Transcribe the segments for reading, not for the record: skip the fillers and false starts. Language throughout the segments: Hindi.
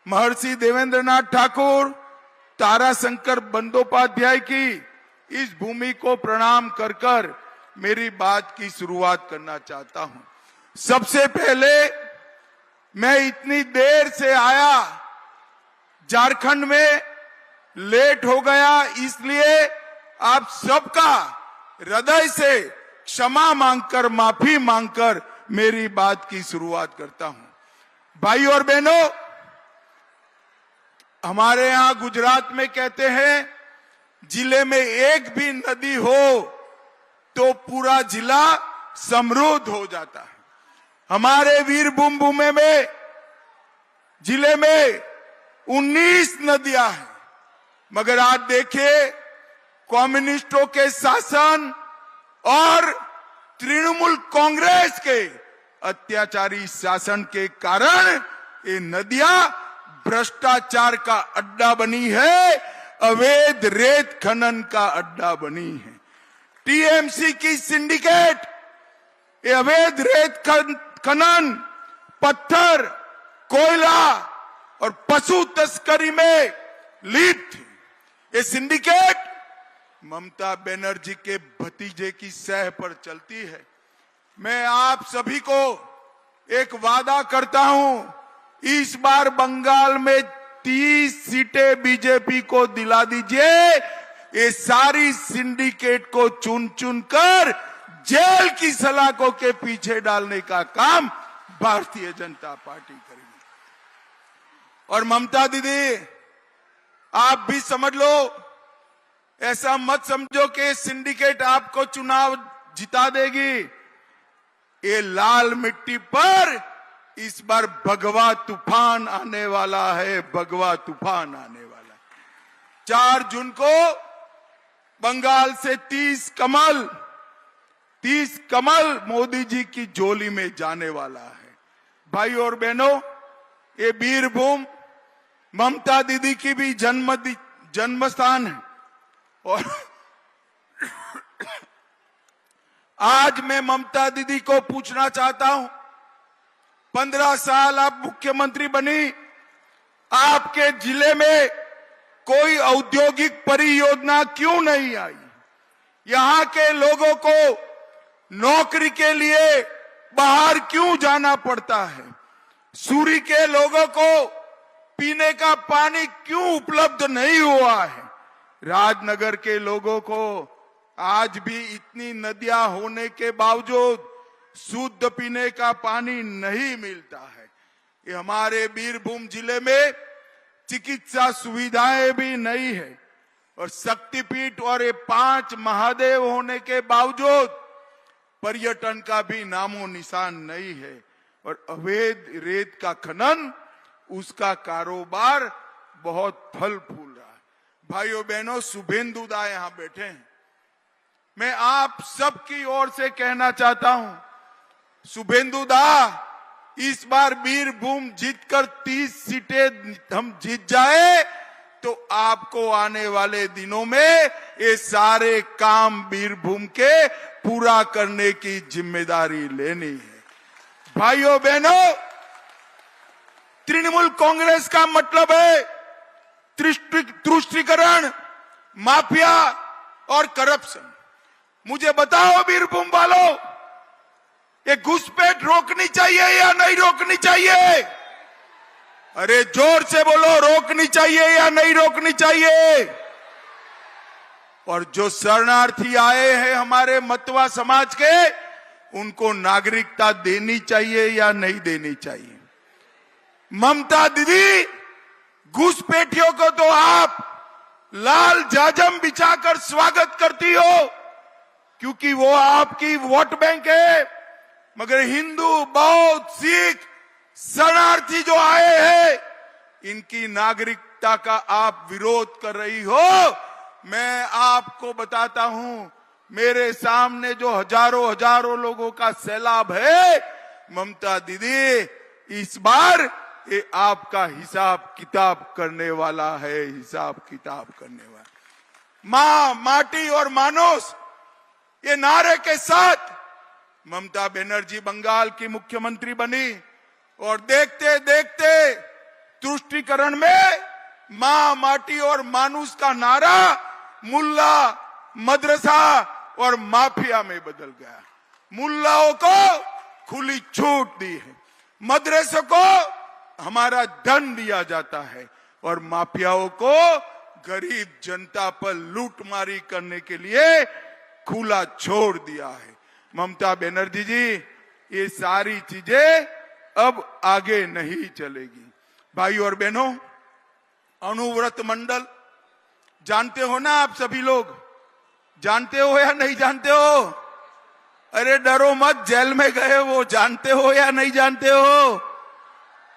महर्षि देवेंद्रनाथ ठाकुर, ताराशंकर बंदोपाध्याय की इस भूमि को प्रणाम कर कर मेरी बात की शुरुआत करना चाहता हूं। सबसे पहले मैं इतनी देर से आया, झारखंड में लेट हो गया, इसलिए आप सबका हृदय से क्षमा मांगकर, माफी मांगकर मेरी बात की शुरुआत करता हूं। भाई और बहनों, हमारे यहां गुजरात में कहते हैं, जिले में एक भी नदी हो तो पूरा जिला समृद्ध हो जाता है। हमारे वीरभूम भूमि में जिले में 19 नदियां हैं, मगर आज देखिए कम्युनिस्टों के शासन और तृणमूल कांग्रेस के अत्याचारी शासन के कारण ये नदियां भ्रष्टाचार का अड्डा बनी है, अवैध रेत खनन का अड्डा बनी है। टीएमसी की सिंडिकेट ये अवैध रेत खनन, पत्थर, कोयला और पशु तस्करी में लिप्त थी। ये सिंडिकेट ममता बनर्जी के भतीजे की सह पर चलती है। मैं आप सभी को एक वादा करता हूं, इस बार बंगाल में 30 सीटें बीजेपी को दिला दीजिए। ये सारी सिंडिकेट को चुन चुन कर जेल की सलाखों के पीछे डालने का काम भारतीय जनता पार्टी करेगी। और ममता दीदी, आप भी समझ लो, ऐसा मत समझो कि सिंडिकेट आपको चुनाव जिता देगी। ये लाल मिट्टी पर इस बार भगवा तूफान आने वाला है, भगवा तूफान आने वाला है। 4 जून को बंगाल से 30 कमल मोदी जी की झोली में जाने वाला है। भाई और बहनों, ये वीरभूम ममता दीदी की भी जन्म स्थान है। और आज मैं ममता दीदी को पूछना चाहता हूं, 15 साल आप मुख्यमंत्री बनी, आपके जिले में कोई औद्योगिक परियोजना क्यों नहीं आई? यहां के लोगों को नौकरी के लिए बाहर क्यों जाना पड़ता है? सूरी के लोगों को पीने का पानी क्यों उपलब्ध नहीं हुआ है? राजनगर के लोगों को आज भी इतनी नदियां होने के बावजूद शुद्ध पीने का पानी नहीं मिलता है। ये हमारे वीरभूम जिले में चिकित्सा सुविधाएं भी नहीं है, और शक्तिपीठ और ये 5 महादेव होने के बावजूद पर्यटन का भी नामो निशान नहीं है। और अवैध रेत का खनन, उसका कारोबार बहुत फल फूल रहा है। भाइयों बहनों, शुभेंदु दा यहां बैठे हैं, मैं आप सबकी ओर से कहना चाहता हूं, शुभेंदु दा, इस बार वीरभूम जीतकर 30 सीटें हम जीत जाए तो आपको आने वाले दिनों में ये सारे काम वीरभूम के पूरा करने की जिम्मेदारी लेनी है। भाइयों बहनों, तृणमूल कांग्रेस का मतलब है तुष्टीकरण, माफिया और करप्शन। मुझे बताओ वीरभूम वालों, ये घुसपैठ रोकनी चाहिए या नहीं रोकनी चाहिए? अरे जोर से बोलो, रोकनी चाहिए या नहीं रोकनी चाहिए? और जो शरणार्थी आए हैं हमारे मतवा समाज के, उनको नागरिकता देनी चाहिए या नहीं देनी चाहिए? ममता दीदी, घुसपैठियों को तो आप लाल जाजम बिछाकर स्वागत करती हो, क्योंकि वो आपकी वोट बैंक है, मगर हिंदू, बौद्ध, सिख शरणार्थी जो आए हैं, इनकी नागरिकता का आप विरोध कर रही हो। मैं आपको बताता हूं, मेरे सामने जो हजारों लोगों का सैलाब है, ममता दीदी इस बार ये आपका हिसाब किताब करने वाला है, हिसाब किताब करने वाला। मां, माटी और मानुष, ये नारे के साथ ममता बनर्जी बंगाल की मुख्यमंत्री बनी, और देखते देखते तुष्टीकरण में मां, माटी और मानुस का नारा मुल्ला, मदरसा और माफिया में बदल गया। मुल्लाओं को खुली छूट दी है, मदरसों को हमारा धन दिया जाता है और माफियाओं को गरीब जनता पर लूटमारी करने के लिए खुला छोड़ दिया है। ममता बनर्जी जी, ये सारी चीजें अब आगे नहीं चलेगी। भाई और बहनों, अनुव्रत मंडल जानते हो ना आप सभी लोग? जानते हो या नहीं जानते हो? अरे डरो मत, जेल में गए वो, जानते हो या नहीं जानते हो?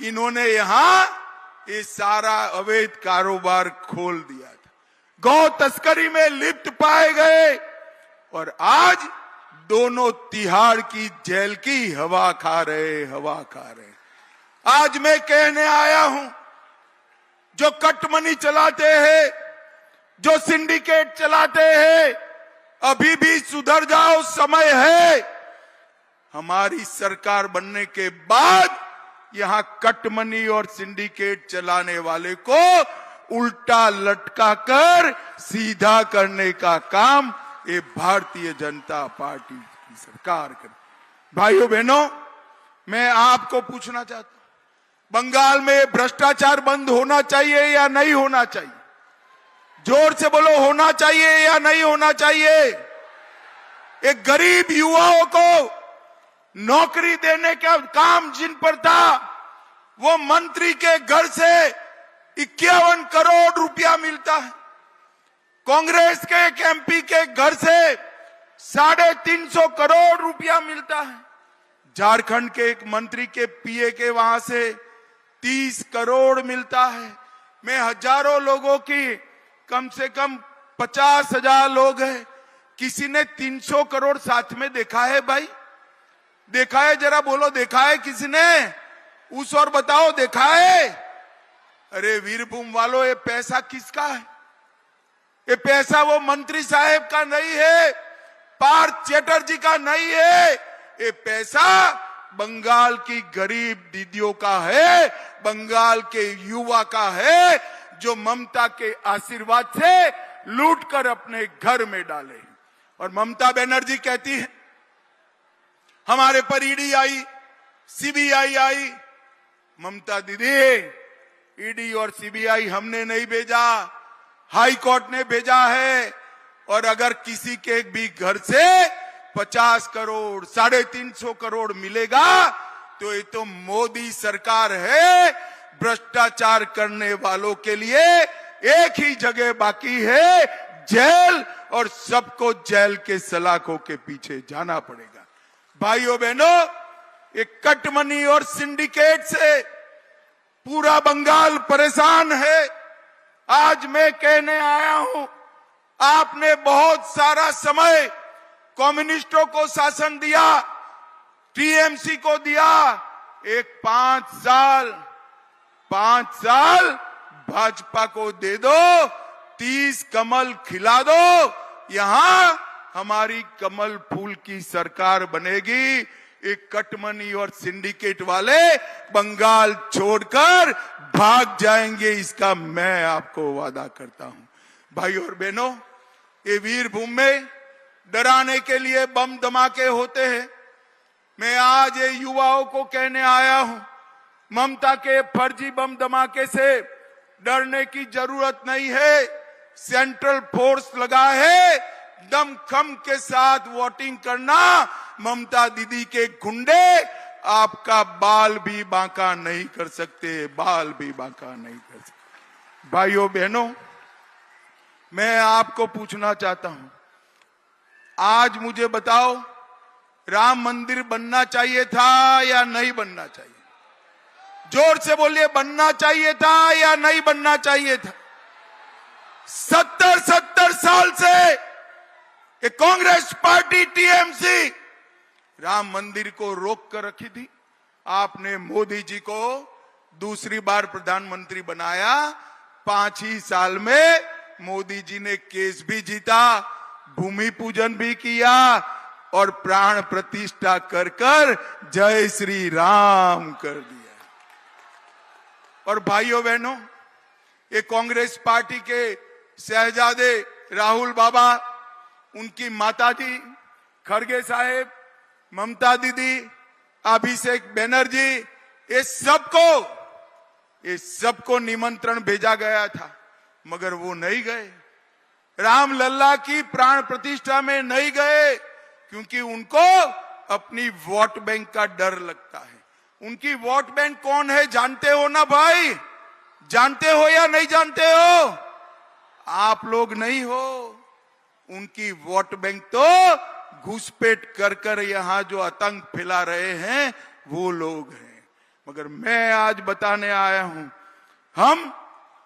इन्होंने यहां ये सारा अवैध कारोबार खोल दिया था, गौ तस्करी में लिप्त पाए गए और आज दोनों तिहाड़ की जेल की हवा खा रहे। आज मैं कहने आया हूं, जो कटमनी चलाते हैं, जो सिंडिकेट चलाते हैं, अभी भी सुधर जाओ, समय है। हमारी सरकार बनने के बाद यहां कटमनी और सिंडिकेट चलाने वाले को उल्टा लटका कर सीधा करने का काम ये भारतीय जनता पार्टी की सरकार करे। भाइयों बहनों, मैं आपको पूछना चाहता हूं, बंगाल में भ्रष्टाचार बंद होना चाहिए या नहीं होना चाहिए? जोर से बोलो, होना चाहिए या नहीं होना चाहिए? एक गरीब युवाओं को नौकरी देने का काम जिन पर था, वो मंत्री के घर से 51 करोड़ रुपया मिलता है। कांग्रेस के एक एमपी के घर से 350 करोड़ रुपया मिलता है। झारखंड के एक मंत्री के पीए के वहां से 30 करोड़ मिलता है। मैं हजारों लोगों की, कम से कम 50,000 लोग हैं, किसी ने 300 करोड़ साथ में देखा है? भाई देखा है? जरा बोलो, देखा है किसी ने? उस और बताओ, देखा है? अरे वीरभूम वालों, ये पैसा किसका है? ये पैसा वो मंत्री साहब का नहीं है, पार्थ चैटर्जी का नहीं है, ये पैसा बंगाल की गरीब दीदियों का है, बंगाल के युवा का है, जो ममता के आशीर्वाद से लूटकर अपने घर में डाले। और ममता बनर्जी कहती है हमारे पर ईडी आई, सीबीआई आई। ममता दीदी, ईडी और सीबीआई हमने नहीं भेजा, हाई कोर्ट ने भेजा है। और अगर किसी के भी घर से 50 करोड़, 350 करोड़ मिलेगा तो ये तो मोदी सरकार है। भ्रष्टाचार करने वालों के लिए एक ही जगह बाकी है, जेल, और सबको जेल के सलाखों के पीछे जाना पड़ेगा। भाइयों बहनों, एक कटमनी और सिंडिकेट से पूरा बंगाल परेशान है। आज मैं कहने आया हूं, आपने बहुत सारा समय कम्युनिस्टों को शासन दिया, टीएमसी को दिया। एक 5 साल भाजपा को दे दो, 30 कमल खिला दो, यहां हमारी कमल फूल की सरकार बनेगी। एक कटमनी और सिंडिकेट वाले बंगाल छोड़कर भाग जाएंगे, इसका मैं आपको वादा करता हूं। भाइयों और बहनों, ये वीरभूम में डराने के लिए बम धमाके होते हैं। मैं आज ये युवाओं को कहने आया हूं, ममता के फर्जी बम धमाके से डरने की जरूरत नहीं है। सेंट्रल फोर्स लगा है, दमखम के साथ वोटिंग करना। ममता दीदी के गुंडे आपका बाल भी बांका नहीं कर सकते, बाल भी बांका नहीं कर सकते। भाइयों बहनों, मैं आपको पूछना चाहता हूं, आज मुझे बताओ, राम मंदिर बनना चाहिए था या नहीं बनना चाहिए? जोर से बोलिए, बनना चाहिए था या नहीं बनना चाहिए था? 70 साल से ये कांग्रेस पार्टी टीएमसी राम मंदिर को रोक कर रखी थी। आपने मोदी जी को दूसरी बार प्रधानमंत्री बनाया, 5 ही साल में मोदी जी ने केस भी जीता, भूमि पूजन भी किया और प्राण प्रतिष्ठा कर जय श्री राम कर दिया। और भाइयों बहनों, ये कांग्रेस पार्टी के शहजादे राहुल बाबा, उनकी माताजी खड़गे साहेब, ममता दीदी, अभिषेक बनर्जी, ये सबको निमंत्रण भेजा गया था, मगर वो नहीं गए। राम लल्ला की प्राण प्रतिष्ठा में नहीं गए, क्योंकि उनको अपनी वोट बैंक का डर लगता है। उनकी वोट बैंक कौन है जानते हो ना भाई? जानते हो या नहीं जानते हो? आप लोग नहीं हो। उनकी वोट बैंक तो घुसपैठ कर कर यहां जो आतंक फैला रहे हैं वो लोग हैं। मगर मैं आज बताने आया हूं, हम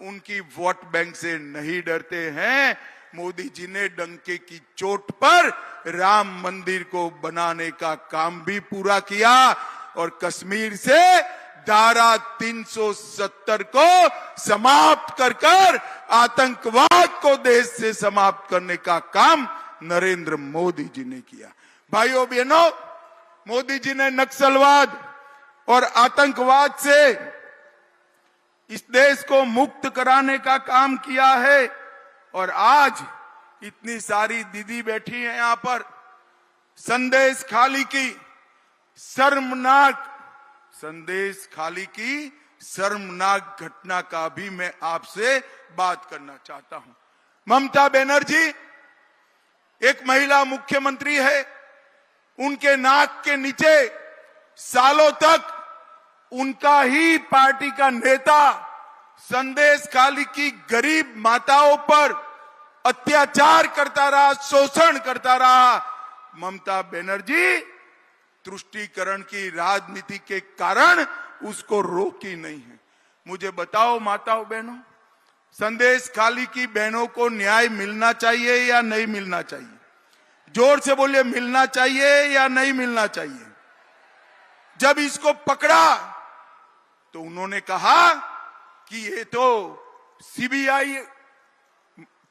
उनकी वोट बैंक से नहीं डरते हैं। मोदी जी ने डंके की चोट पर राम मंदिर को बनाने का काम भी पूरा किया और कश्मीर से धारा 370 को समाप्त कर आतंकवाद को देश से समाप्त करने का काम नरेंद्र मोदी जी ने किया। भाइयों बहनों, मोदी जी ने नक्सलवाद और आतंकवाद से इस देश को मुक्त कराने का काम किया है। और आज इतनी सारी दीदी बैठी हैं यहां पर, संदेश खाली की शर्मनाक घटना का भी मैं आपसे बात करना चाहता हूं। ममता बनर्जी एक महिला मुख्यमंत्री है, उनके नाक के नीचे सालों तक उनका ही पार्टी का नेता संदेश खाली की गरीब माताओं पर अत्याचार करता रहा, शोषण करता रहा। ममता बनर्जी तुष्टीकरण की राजनीति के कारण उसको रोकी नहीं है। मुझे बताओ माताओं बहनों, संदेश खाली की बहनों को न्याय मिलना चाहिए या नहीं मिलना चाहिए? जोर से बोलिए, मिलना चाहिए या नहीं मिलना चाहिए? जब इसको पकड़ा तो उन्होंने कहा कि ये तो सीबीआई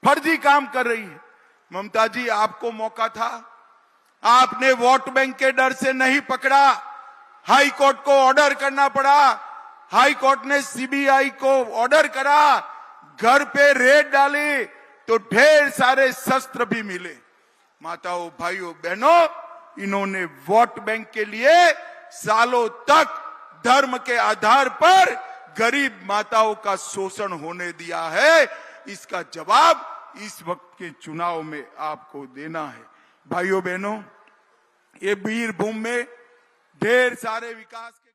फर्जी काम कर रही है। ममता जी, आपको मौका था, आपने वोट बैंक के डर से नहीं पकड़ा, हाई कोर्ट को ऑर्डर करना पड़ा। हाई कोर्ट ने सीबीआई को ऑर्डर करा, घर पे रेड डाली तो ढेर सारे शस्त्र भी मिले। माताओं, भाइयों, बहनों, इन्होंने वोट बैंक के लिए सालों तक धर्म के आधार पर गरीब माताओं का शोषण होने दिया है। इसका जवाब इस वक्त के चुनाव में आपको देना है। भाइयों बहनों, ये बीरभूम में ढेर सारे विकास के